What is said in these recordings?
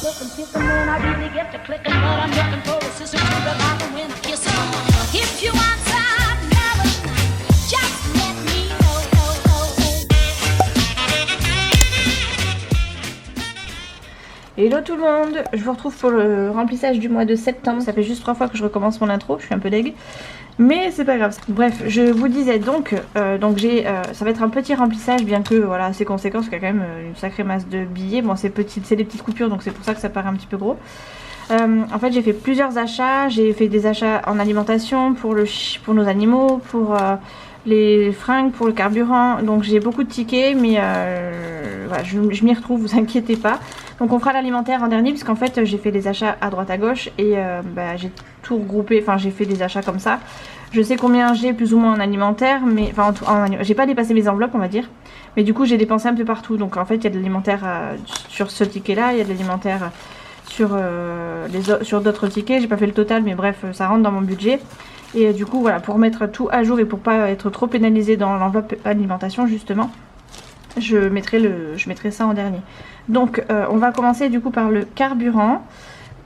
looking, kissing when I really get to clicking, but I'm looking for a sister to revive and when I kiss her. If you want some melody, just let me know. Hello tout le monde, je vous retrouve pour le remplissage du mois de septembre. Ça fait juste 3 fois que je recommence mon intro, je suis un peu deg. Mais c'est pas grave. Bref, je vous disais donc ça va être un petit remplissage, bien que voilà, assez conséquent, parce qu'il y a quand même une sacrée masse de billets. Bon, c'est des petites coupures, donc c'est pour ça que ça paraît un petit peu gros. En fait, j'ai fait plusieurs achats. J'ai fait des achats en alimentation pour nos animaux, pour les fringues, pour le carburant. Donc j'ai beaucoup de tickets, mais voilà, je m'y retrouve, vous inquiétez pas. Donc on fera l'alimentaire en dernier, puisqu'en fait j'ai fait des achats à droite à gauche et j'ai tout regroupé, enfin j'ai fait des achats comme ça. Je sais combien j'ai plus ou moins en alimentaire, mais enfin j'ai pas dépassé mes enveloppes on va dire. Mais du coup j'ai dépensé un peu partout, donc en fait il y a de l'alimentaire sur ce ticket là, il y a de l'alimentaire sur d'autres tickets. J'ai pas fait le total, mais bref ça rentre dans mon budget. Et du coup voilà, pour mettre tout à jour et pour pas être trop pénalisé dans l'enveloppe alimentation justement, je mettrai ça en dernier. Donc on va commencer du coup par le carburant.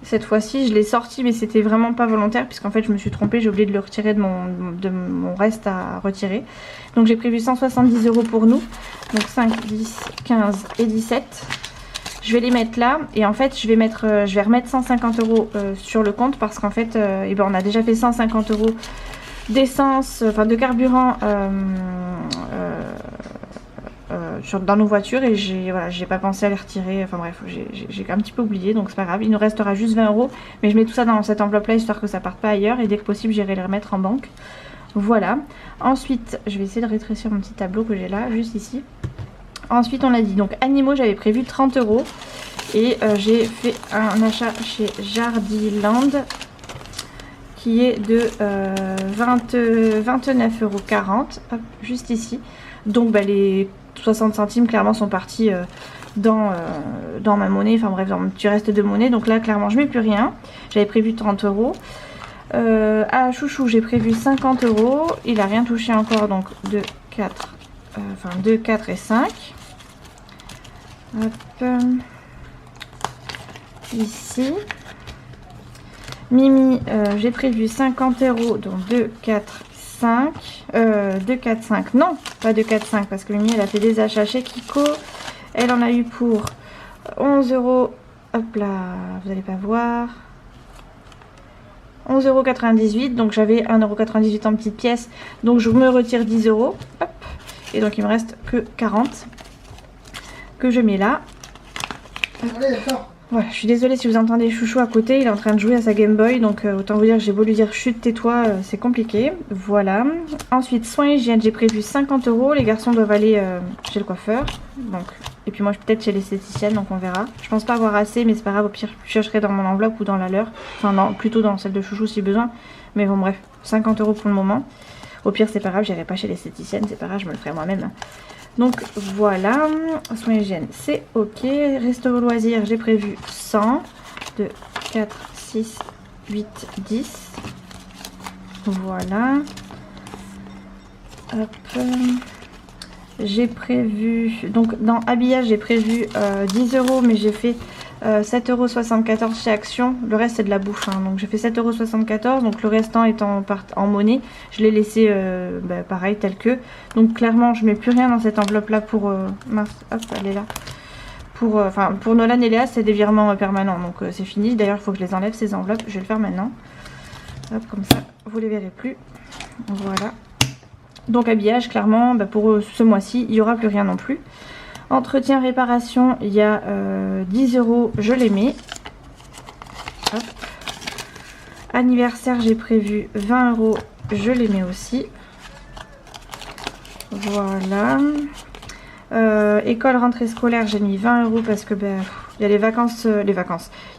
Cette fois-ci je l'ai sorti, mais c'était vraiment pas volontaire, puisqu'en fait je me suis trompée, j'ai oublié de le retirer de mon reste à retirer. Donc j'ai prévu 170 € pour nous, donc 5, 10, 15 et 17. Je vais les mettre là, et en fait je vais remettre 150 € sur le compte, parce qu'en fait on a déjà fait 150 € d'essence, enfin de carburant dans nos voitures, et j'ai pas pensé à les retirer. Enfin bref, j'ai un petit peu oublié, donc c'est pas grave. Il nous restera juste 20 €, mais je mets tout ça dans cette enveloppe là histoire que ça parte pas ailleurs, et dès que possible j'irai les remettre en banque. Voilà. Ensuite je vais essayer de rétrécir mon petit tableau que j'ai là, juste ici. Ensuite on a dit donc animaux, j'avais prévu 30 € et j'ai fait un achat chez Jardiland qui est de 29,40 €, juste ici. Donc les 60 centimes clairement sont partis dans ma monnaie, enfin bref, dans mon petit reste de monnaie. Donc là clairement je mets plus rien. J'avais prévu 30 €. À Chouchou j'ai prévu 50 €. Il a rien touché encore, donc 2, 4 et 5. Hop. Ici. Mimi, j'ai prévu 50 €, donc 2, 4, 5. 2, 4, 5. Non, pas 2, 4, 5, parce que Mimi elle a fait des achats chez Kiko. Elle en a eu pour 11 €. Hop là, vous allez pas voir. 11,98 €. Donc j'avais 1,98 € en petites pièces. Donc je me retire 10 €. Hop. Et donc il me reste que 40 que je mets là. Allez, d'accord. Voilà, je suis désolée si vous entendez Chouchou à côté, il est en train de jouer à sa Game Boy, donc autant vous dire que j'ai beau lui dire chut tais-toi, c'est compliqué. Voilà. Ensuite soins hygiène, j'ai prévu 50 €, les garçons doivent aller chez le coiffeur, donc, et puis moi peut-être chez l'esthéticienne, donc on verra. Je pense pas avoir assez, mais c'est pas grave, au pire je chercherai dans mon enveloppe ou dans la leur, enfin non, plutôt dans celle de Chouchou si besoin, mais bon bref, 50 € pour le moment. Au pire c'est pas grave, j'irai pas chez l'esthéticienne, c'est pas grave, je me le ferai moi-même. Donc voilà, soins hygiène c'est ok. Resto loisirs j'ai prévu 100, 2, 4, 6, 8, 10. Voilà. Hop. J'ai prévu, donc dans habillage j'ai prévu 10 €, mais j'ai fait 7,74 € chez Action. Le reste c'est de la bouffe, hein. Donc j'ai fait 7,74 €, donc le restant est en monnaie. Je l'ai laissé pareil tel que. Donc clairement je mets plus rien dans cette enveloppe là pour mince, hop elle est là. Pour Nolan et Léa c'est des virements permanents, donc c'est fini. D'ailleurs il faut que je les enlève ces enveloppes, je vais le faire maintenant. Hop, comme ça vous les verrez plus. Voilà. Donc habillage clairement pour ce mois-ci il n'y aura plus rien non plus. Entretien réparation, il y a 10 €, je les mets. Hop. Anniversaire j'ai prévu 20 €, je les mets aussi. Voilà. École rentrée scolaire j'ai mis 20 € parce que il y a les vacances, il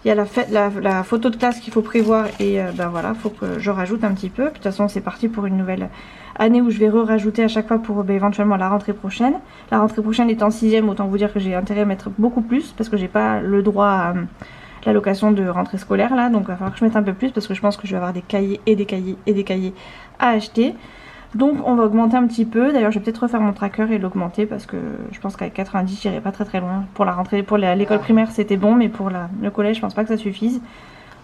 y a la photo de classe qu'il faut prévoir, et voilà, faut que je rajoute un petit peu. De toute façon c'est parti pour une nouvelle année où je vais rajouter à chaque fois pour éventuellement la rentrée prochaine. La rentrée prochaine étant 6ème, autant vous dire que j'ai intérêt à mettre beaucoup plus, parce que j'ai pas le droit à l'allocation de rentrée scolaire là, donc il va falloir que je mette un peu plus, parce que je pense que je vais avoir des cahiers et des cahiers et des cahiers à acheter. Donc on va augmenter un petit peu. D'ailleurs je vais peut-être refaire mon tracker et l'augmenter parce que je pense qu'avec 90 j'irai pas très loin. Pour la rentrée, pour l'école primaire c'était bon, mais pour le collège je pense pas que ça suffise.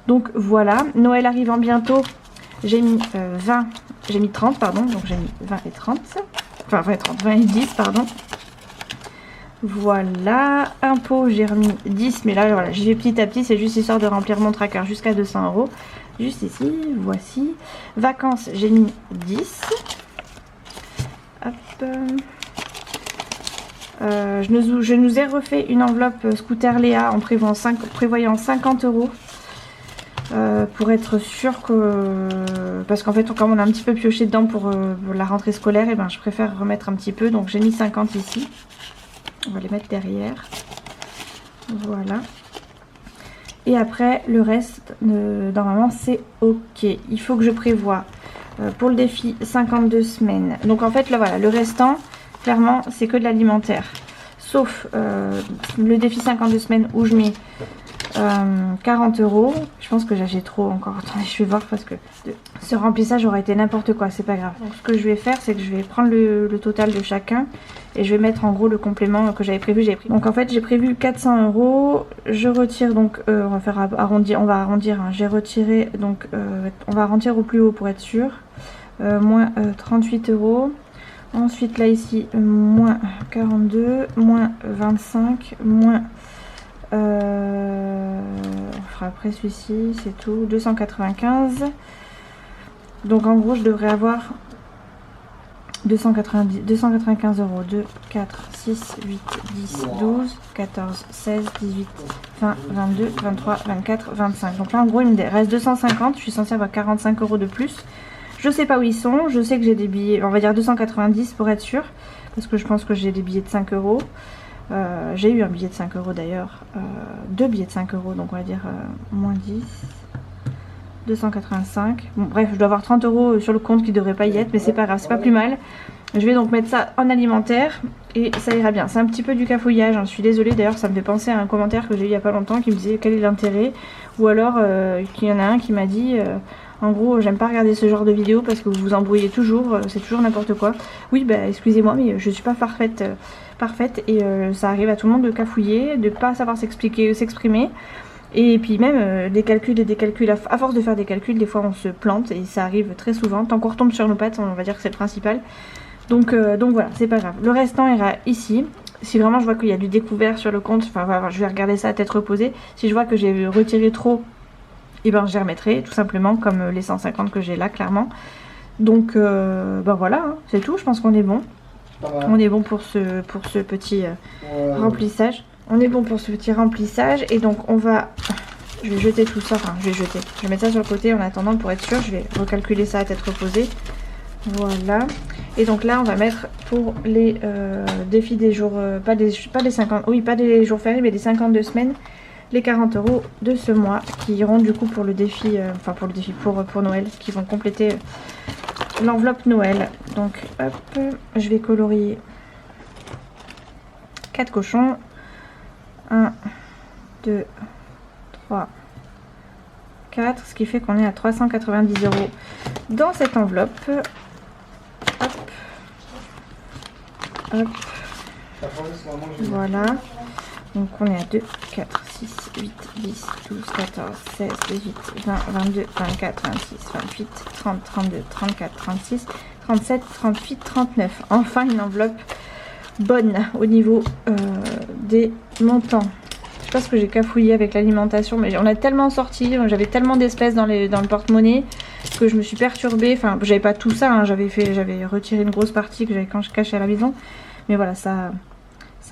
Donc voilà, Noël arrivant bientôt. J'ai mis 30 pardon, donc j'ai mis 20 et 30. Enfin 20 et 30, 20 et 10 pardon. Voilà, impôt j'ai remis 10, mais là voilà, j'y vais petit à petit, c'est juste histoire de remplir mon tracker jusqu'à 200 €. Juste ici, voici. Vacances, j'ai mis 10. Hop. Je nous ai refait une enveloppe scooter Léa en prévoyant 50 € pour être sûr que... Parce qu'en fait, comme on a un petit peu pioché dedans pour la rentrée scolaire, et ben, je préfère remettre un petit peu. Donc j'ai mis 50 ici. On va les mettre derrière. Voilà. Et après, le reste, normalement, c'est OK. Il faut que je prévoie pour le défi 52 semaines. Donc en fait, là, voilà, le restant, clairement, c'est que de l'alimentaire. Sauf le défi 52 semaines où je mets 40 €. Je pense que j'ai trop encore. Attendez, je vais voir parce que ce remplissage aurait été n'importe quoi. C'est pas grave. Donc ce que je vais faire, c'est que je vais prendre le total de chacun et je vais mettre en gros le complément que j'avais prévu. Donc en fait, j'ai prévu 400 €. Je retire donc, on va faire arrondir. On va arrondir. Hein. J'ai retiré donc, on va arrondir au plus haut pour être sûr. Moins 38 €. Ensuite là ici, moins 42, moins 25, moins... on fera après celui-ci, c'est tout, 295. Donc en gros je devrais avoir 295 €. 2, 4, 6, 8, 10, 12, 14, 16, 18, 20, 22, 23, 24, 25. Donc là en gros il me reste 250, je suis censée avoir 45 € de plus. Je sais pas où ils sont, je sais que j'ai des billets, on va dire 290 pour être sûr, parce que je pense que j'ai des billets de 5 €. J'ai eu un billet de 5 € d'ailleurs, 2 billets de 5 €, donc on va dire moins 10, 285. Bon bref, je dois avoir 30 € sur le compte qui devrait pas y être, mais c'est pas grave, c'est pas plus mal. Je vais donc mettre ça en alimentaire et ça ira bien. C'est un petit peu du cafouillage, hein. Je suis désolée, d'ailleurs ça me fait penser à un commentaire que j'ai eu il y a pas longtemps qui me disait quel est l'intérêt, ou alors qu'il y en a un qui m'a dit... en gros, j'aime pas regarder ce genre de vidéos parce que vous vous embrouillez toujours, c'est toujours n'importe quoi. Oui, bah excusez-moi, mais je suis pas parfaite et ça arrive à tout le monde de cafouiller, de pas savoir s'exprimer. Et puis même des calculs et des calculs, à force de faire des calculs, des fois on se plante et ça arrive très souvent. Tant qu'on retombe sur nos pattes, on va dire que c'est le principal. Donc voilà, c'est pas grave. Le restant ira ici. Si vraiment je vois qu'il y a du découvert sur le compte, enfin voilà, je vais regarder ça à tête reposée. Si je vois que j'ai retiré trop, et ben je les remettrai tout simplement comme les 150 que j'ai là clairement. Donc ben voilà, hein, c'est tout, je pense qu'on est bon. On est bon pour ce petit remplissage. On est bon pour ce petit remplissage et donc on va... Je vais jeter tout ça, enfin je vais mettre ça sur le côté en attendant pour être sûr. Je vais recalculer ça à tête reposée. Voilà. Et donc là on va mettre pour les défis des jours, pas des 50, oui pas des jours fériés mais des 52 semaines. Les 40 € de ce mois qui iront du coup pour le défi, pour Noël, qui vont compléter l'enveloppe Noël. Donc hop, je vais colorier 4 cochons. 1, 2, 3, 4, ce qui fait qu'on est à 390 € dans cette enveloppe. Hop, hop, voilà. Donc on est à 2, 4, 6, 8, 10, 12, 14, 16, 18, 20, 22, 24, 26, 28, 30, 32, 34, 36, 37, 38, 39. Enfin une enveloppe bonne au niveau des montants. Je sais pas ce que j'ai cafouillé avec l'alimentation, mais on a tellement sorti, j'avais tellement d'espèces dans le porte-monnaie que je me suis perturbée. Enfin, j'avais pas tout ça, hein, j'avais retiré une grosse partie que j'avais caché à la maison. Mais voilà, ça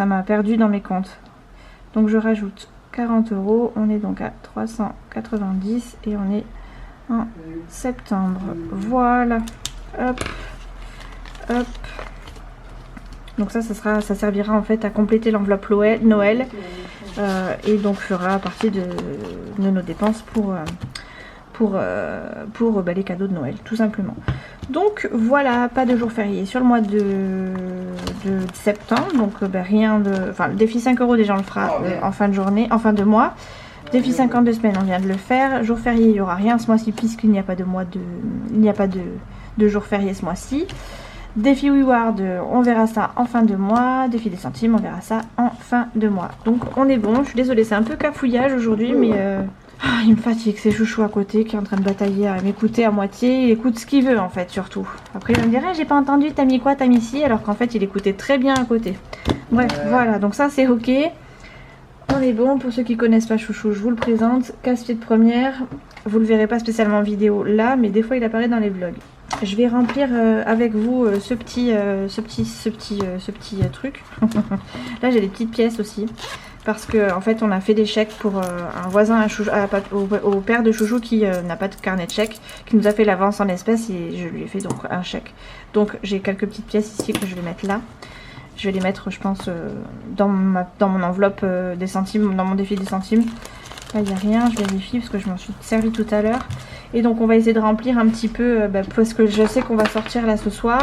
m'a perdu dans mes comptes. Donc je rajoute 40 €, on est donc à 390 et on est en septembre. Voilà, hop, hop. Donc ça servira en fait à compléter l'enveloppe Noël et donc fera partie de nos dépenses pour les cadeaux de Noël, tout simplement. Donc voilà, pas de jour férié sur le mois de septembre, donc rien de... Enfin, le défi 5 € déjà on le fera en fin de journée, en fin de mois. Défi 52 semaines, on vient de le faire. Jour férié, il n'y aura rien ce mois-ci puisqu'il n'y a pas de mois de... Il n'y a pas de 2 jours fériés ce mois-ci. Défi WeWard, on verra ça en fin de mois. Défi des centimes, on verra ça en fin de mois. Donc on est bon. Je suis désolée, c'est un peu cafouillage aujourd'hui, mais il me fatigue. C'est Chouchou à côté qui est en train de batailler à m'écouter à moitié. Il écoute ce qu'il veut en fait, surtout. Après il va me dire, j'ai pas entendu, t'as mis quoi, t'as mis ci, alors qu'en fait il écoutait très bien à côté. Bref, voilà, donc ça c'est ok. On est bon. Pour ceux qui connaissent pas Chouchou, je vous le présente. Casse-pied de première. Vous le verrez pas spécialement en vidéo là, mais des fois il apparaît dans les vlogs. Je vais remplir avec vous ce petit truc. Là j'ai des petites pièces aussi. Parce que en fait on a fait des chèques pour un voisin au père de Chouchou qui n'a pas de carnet de chèques, qui nous a fait l'avance en espèces et je lui ai fait donc un chèque. Donc j'ai quelques petites pièces ici que je vais mettre là. Je vais les mettre je pense dans mon enveloppe des centimes, dans mon défi des centimes. Là il n'y a rien, je vérifie parce que je m'en suis servi tout à l'heure. Et donc on va essayer de remplir un petit peu parce que je sais qu'on va sortir là ce soir.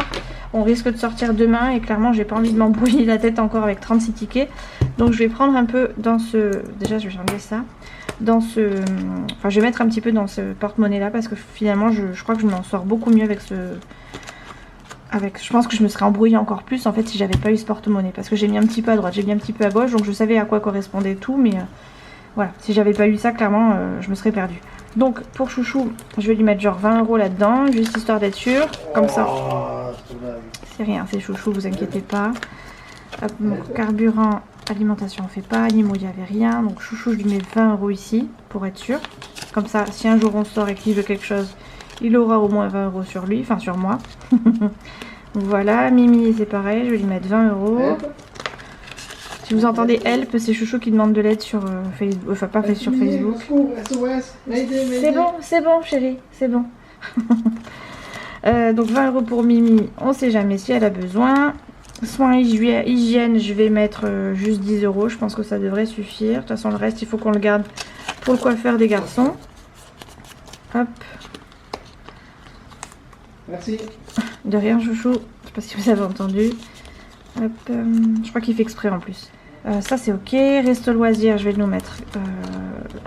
On risque de sortir demain et clairement j'ai pas envie de m'embrouiller la tête encore avec 36 tickets. Donc je vais prendre un peu dans ce... Déjà je vais changer ça. Dans ce... Enfin je vais mettre un petit peu dans ce porte-monnaie là parce que finalement je crois que je m'en sors beaucoup mieux avec ce... Je pense que je me serais embrouillée encore plus en fait si j'avais pas eu ce porte-monnaie. Parce que j'ai mis un petit peu à droite, j'ai mis un petit peu à gauche. Donc je savais à quoi correspondait tout. Mais voilà, si j'avais pas eu ça clairement je me serais perdue. Donc pour Chouchou, je vais lui mettre genre 20 € là-dedans, juste histoire d'être sûre. Comme ça. C'est rien, c'est Chouchou, vous inquiétez pas. Hop, mon carburant, alimentation, on fait pas. Animaux, il n'y avait rien. Donc Chouchou, je lui mets 20 € ici pour être sûr. Comme ça, si un jour on sort et qu'il veut quelque chose, il aura au moins 20 € sur lui, enfin sur moi. Voilà, Mimi, c'est pareil, je vais lui mettre 20 €. Si vous entendez help, c'est Chouchou qui demande de l'aide sur Facebook, enfin pas fait sur Facebook. C'est bon chérie, c'est bon. Donc 20 € pour Mimi, on sait jamais si elle a besoin. Soins hygiène, je vais mettre juste 10 €, je pense que ça devrait suffire. De toute façon le reste il faut qu'on le garde pour le coiffeur des garçons. Hop. Merci. De rien Chouchou, je sais pas si vous avez entendu. Hop, je crois qu'il fait exprès en plus. Ça c'est ok. Resto loisir, je vais nous mettre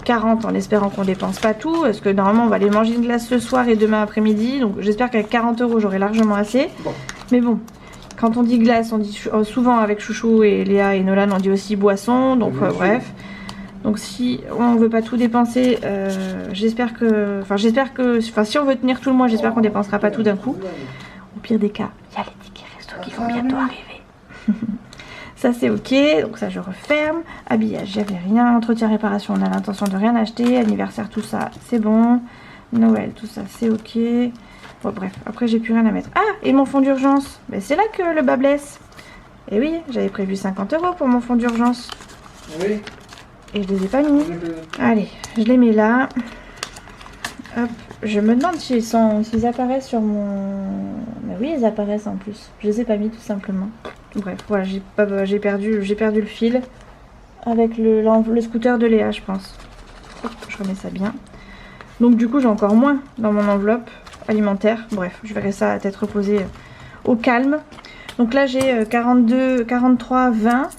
40 en espérant qu'on dépense pas tout. Parce que normalement on va aller manger une glace ce soir et demain après-midi. Donc j'espère qu'avec 40 € j'aurai largement assez. Bon. Mais bon, quand on dit glace, on dit souvent avec Chouchou et Léa et Nolan, on dit aussi boisson. Donc bref. Donc si on veut pas tout dépenser, j'espère que... Enfin si on veut tenir tout le mois, j'espère qu'on dépensera pas tout d'un coup. Au pire des cas, il y a les tickets resto qui vont bientôt arriver. Ça c'est ok, donc ça je referme. Habillage, j'avais rien. Entretien, réparation, on a l'intention de rien acheter. Anniversaire, tout ça c'est bon. Noël, tout ça c'est ok. Bon bref, après j'ai plus rien à mettre. Ah, et mon fonds d'urgence, ben, c'est là que le bas blesse. Et oui, j'avais prévu 50 € pour mon fonds d'urgence. Oui. Et je les ai pas mis. Allez, je les mets là. Hop, je me demande s'ils apparaissent sur mon... Mais oui, ils apparaissent en plus. Je les ai pas mis tout simplement. Bref, voilà, j'ai perdu le fil avec le scooter de Léa, je pense. Hop, je remets ça bien. Donc du coup, j'ai encore moins dans mon enveloppe alimentaire. Bref, je verrai ça à tête reposée au calme. Donc là, j'ai 42, 43, 20.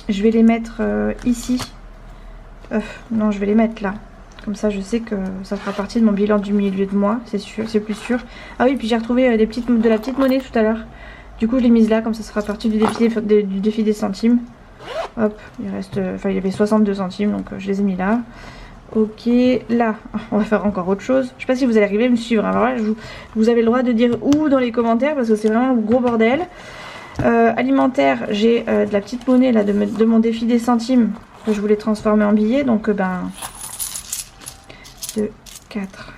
Je vais les mettre ici. Non, je vais les mettre là. Comme ça, je sais que ça fera partie de mon bilan du milieu de mois, c'est sûr, c'est plus sûr. Ah oui, puis j'ai retrouvé de la petite monnaie tout à l'heure. Du coup, je l'ai mise là, comme ça sera partie du défi des centimes. Hop, il reste, il y avait 62 centimes, donc je les ai mis là. Ok, là, on va faire encore autre chose. Je sais pas si vous allez arriver à me suivre. Alors là, vous avez le droit de dire où dans les commentaires, parce que c'est vraiment un gros bordel. Alimentaire, j'ai de la petite monnaie là de mon défi des centimes que je voulais transformer en billets. Donc 2, 4,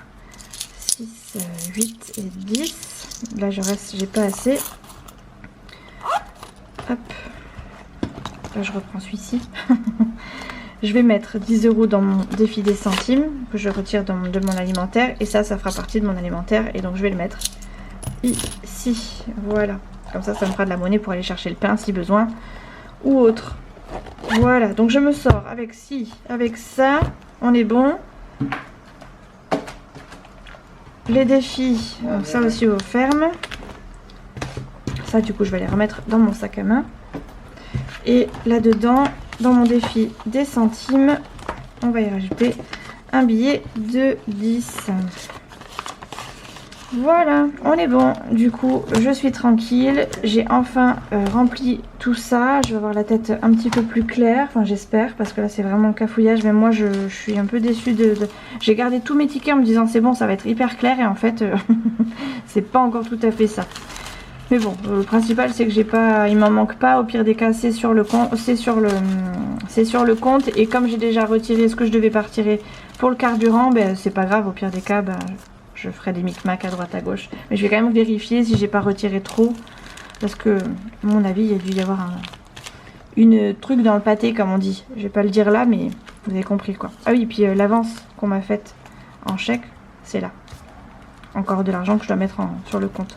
6, 8 et 10. Là j'ai pas assez. Hop. Là je reprends celui-ci. Je vais mettre 10 € dans mon défi des centimes que je retire de mon alimentaire. Et ça fera partie de mon alimentaire. Et donc je vais le mettre ici. Voilà. Comme ça me fera de la monnaie pour aller chercher le pain si besoin. Ou autre. Voilà. Donc je me sors avec avec ça. On est bon. Les défis. Donc ça aussi on ferme. Ça du coup je vais les remettre dans mon sac à main. Et là-dedans, dans mon défi des centimes, on va y rajouter un billet de 10. Voilà, on est bon. Du coup, je suis tranquille. J'ai enfin rempli tout ça. Je vais avoir la tête un petit peu plus claire. Enfin, j'espère, parce que là, c'est vraiment le cafouillage. Même moi, je suis un peu déçue J'ai gardé tous mes tickets en me disant c'est bon, ça va être hyper clair. Et en fait, c'est pas encore tout à fait ça. Mais bon, le principal, c'est que j'ai pas... il m'en manque pas. Au pire des cas, c'est sur le compte. C'est sur le compte. Et comme j'ai déjà retiré ce que je devais pas retirer pour le carburant, ben, c'est pas grave. Au pire des cas, ben... je ferai des micmacs à droite à gauche. Mais je vais quand même vérifier si j'ai pas retiré trop. Parce que, à mon avis, il y a dû y avoir une truc dans le pâté, comme on dit. Je vais pas le dire là, mais vous avez compris quoi. Ah oui, puis l'avance qu'on m'a faite en chèque, c'est là. Encore de l'argent que je dois mettre sur le compte.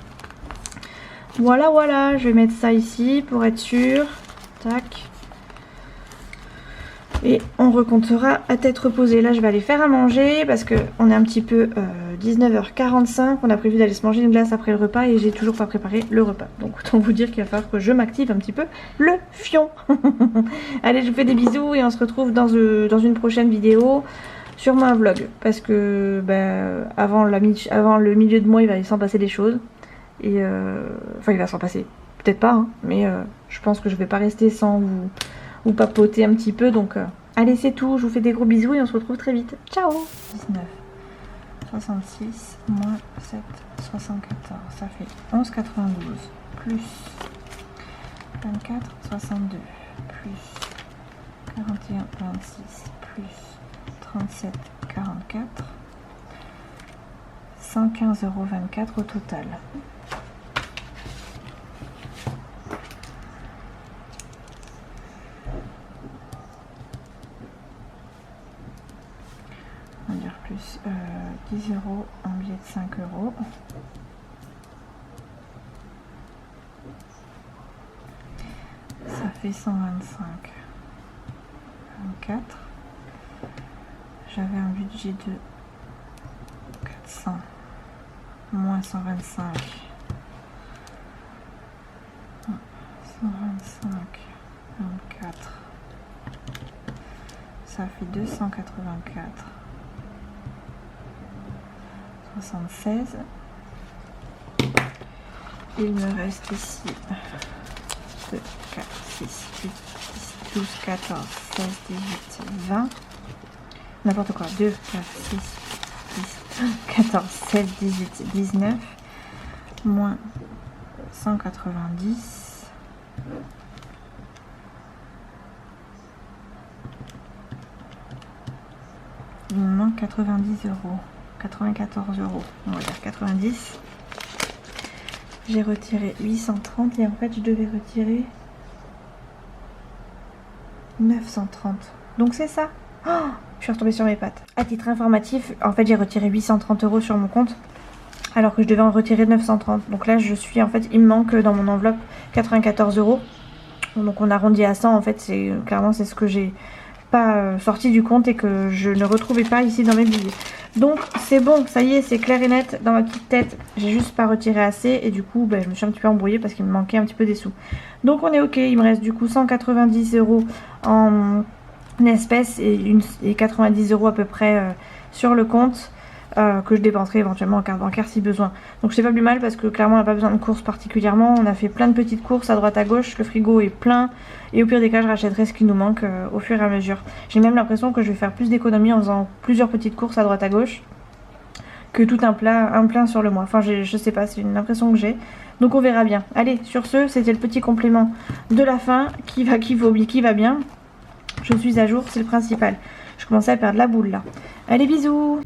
Voilà, voilà. Je vais mettre ça ici pour être sûr. Tac. Et on recomptera à tête reposée. Là, je vais aller faire à manger parce que on est un petit peu 19h45. On a prévu d'aller se manger une glace après le repas et j'ai toujours pas préparé le repas. Donc autant vous dire qu'il va falloir que je m'active un petit peu le fion. Allez, je vous fais des bisous et on se retrouve dans une prochaine vidéo. Sûrement un vlog parce que ben, avant le milieu de mois, il va s'en passer des choses. Et enfin, il va s'en passer. Peut-être pas, hein, mais je pense que je vais pas rester sans vous papoter un petit peu, donc allez, c'est tout, je vous fais des gros bisous et on se retrouve très vite. Ciao. 19, 66, moins 7, 74, ça fait 11,92, plus 24, 62, plus 41, 26, plus 37, 44, 115,24 € au total. On va dire plus 10 € en billet de 5 €. Ça fait 125. 24. J'avais un budget de 400. Moins 125. 125. 24. Ça fait 284. 76. Il me reste ici 2, 4, 6, 8, 10, 12, 14, 16, 18, 20. N'importe quoi. 2, 4, 6, 10, 14, 16, 18, 19. Moins 190. Il me manque 90 €. 94 €, on va dire 90. J'ai retiré 830 et en fait je devais retirer 930. Donc c'est ça. Oh, je suis retombée sur mes pattes. À titre informatif, en fait j'ai retiré 830 € sur mon compte alors que je devais en retirer 930. Donc là je suis en fait, il me manque dans mon enveloppe 94 €. Donc on arrondit à 100 en fait, c'est clairement c'est ce que j'ai pas sorti du compte et que je ne retrouvais pas ici dans mes billets. Donc c'est bon, ça y est, c'est clair et net dans ma petite tête. J'ai juste pas retiré assez et du coup ben, je me suis un petit peu embrouillée parce qu'il me manquait un petit peu des sous. Donc on est ok, il me reste du coup 190 € en espèces et 90 € à peu près sur le compte. Que je dépenserai éventuellement en carte bancaire si besoin. Donc c'est pas plus mal parce que clairement on n'a pas besoin de courses particulièrement. On a fait plein de petites courses à droite à gauche, le frigo est plein et au pire des cas je rachèterai ce qui nous manque au fur et à mesure. J'ai même l'impression que je vais faire plus d'économies en faisant plusieurs petites courses à droite à gauche que tout un plein sur le mois. Enfin je sais pas, c'est une impression que j'ai. Donc on verra bien. Allez, sur ce, c'était le petit complément de la fin qui va bien. Je suis à jour, c'est le principal. Je commençais à perdre la boule là. Allez, bisous.